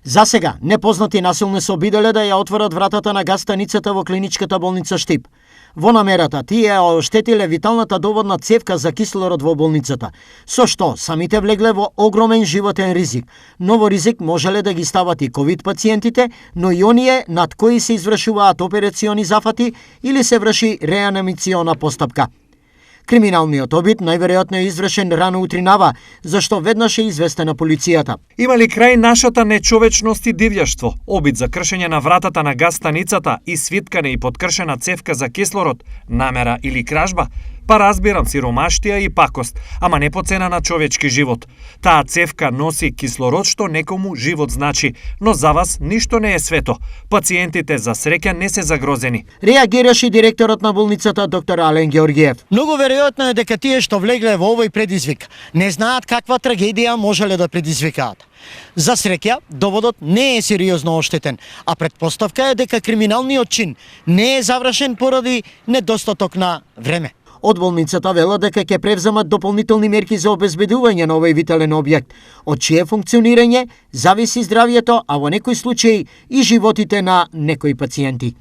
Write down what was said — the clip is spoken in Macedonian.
За сега, непознати насилни се обиделе да ја отворат вратата на газ станицата во клиничката болница Штип. Во намерата тие ја оштетиле виталната доводна цевка за кислород во болницата, со што самите влегле во огромен животен ризик. Но во ризик можеле да ги стават и ковид пациентите, но и оние над кои се извршуваат операциони зафати или се врши реанимациона постапка. Криминалниот обид најверојатно е извршен рано утринава, зашто веднаш е известена полицијата. Има ли крај нашата нечовечност и дивјаштво? Обид за кршење на вратата на газ станицата и свиткане и подкршена цевка за кислород, намера или кражба? Па разбирам сиромаштија и пакост, ама не по цена на човечки живот. Таа цевка носи кислород што некому живот значи, но за вас ништо не е свето. Пациентите за среќа не се загрозени. Реагираше директорот на болницата доктор Ален Георгиев. Многу веројатно е дека тие што влегле во овој предизвик не знаат каква трагедија можеле да предизвикаат. За среќа, доводот не е сериозно оштетен, а предпоставка е дека криминалниот чин не е завршен поради недостаток на време. Од болницата велат дека ќе превземат дополнителни мерки за обезбедување на овој витален објект, од чие функционирање зависи здравјето, а во некои случаи и животите на некои пациенти.